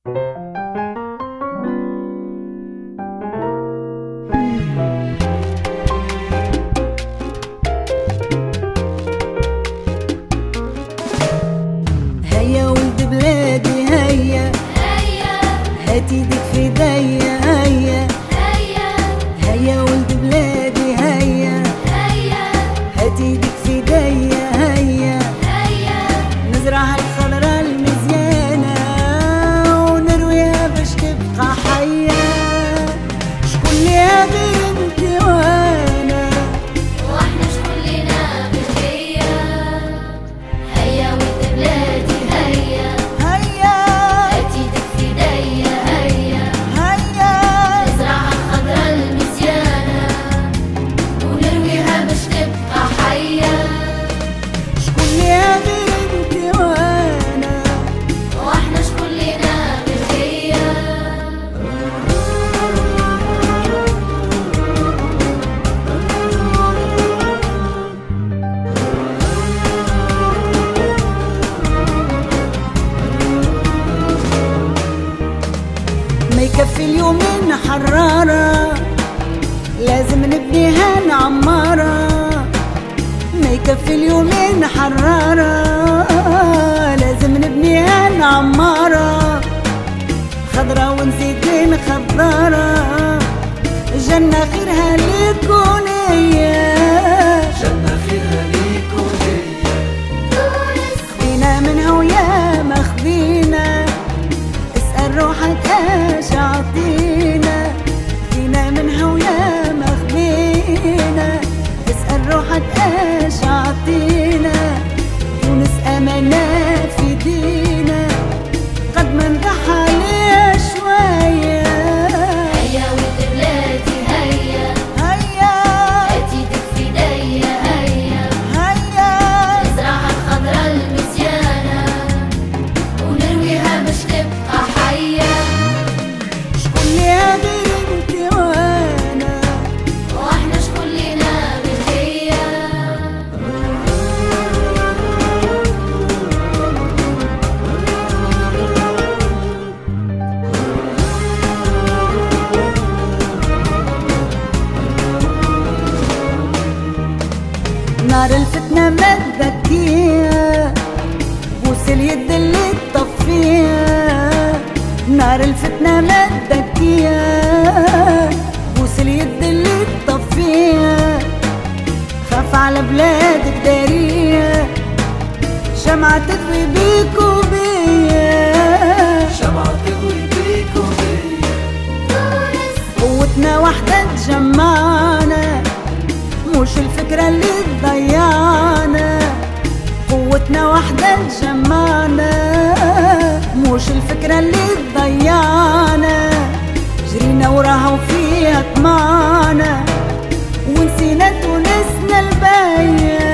هيا ولد بلادي هيا هيا، هات ايدك في ايديا هيا هيا، هيا ولد بلادي هيا هيا، هات ايدك في ايديا هيا هيا، نزرعها الخضرا المزيانة ونرويها باش تبقى حية. شكون اللي غير انتي وانا، واحنا شكون لينا بالهيا. هيا ولد بلادي هيا هيا هات ايدك في ايديا هيا هيا، نزرعها الخضرا المزيانة ونرويها باش تبقى حية. شكون اللي غير انتي وانا، واحنا شكون لينا بالهيا. ما يكفي اليومين حرارة، لازم نبنيها نعمارة. ما يكفي اليومين حرارة، لازم نبنيها نعمارة. خضرة ونزيد خضارة، جنة خيرها ليكون هي، جنة خيرها ليكم هي. خذينا منها ويا ما خذينا، اسأل روحك اش عطينا. خذينا منها ويا ما خذينا، اسأل روحك اش عطينا. تونس امانة في دينا، قد ما نضحى عليها شوية. هيا ولد بلادي هيا هيا هات ايدك في ايديا هيا هيا، نزرعها الخضرا المزيانة ونرويها باش تبقى حية. شكون اللي غير انتي وانا، واحنا شكون لينا بالهيا. نار الفتنة ما تذكيها، بوس اليد اللي تطفيها. نار الفتنة ما تذكيها، بوس اليد اللي تطفيها. خاف على بلادك داريها، شمعة تضوي بيك وبيا. شمعة تضوي بيكم هي. قوتنا وحدة تجمعنا، مش الفكرة اللي تضيعنا. قوتنا وحدة تجمعنا، مش الفكرة اللي تضيعنا. جرينا وراها وفيها طمعنا، ونسينا تونسنا الباية.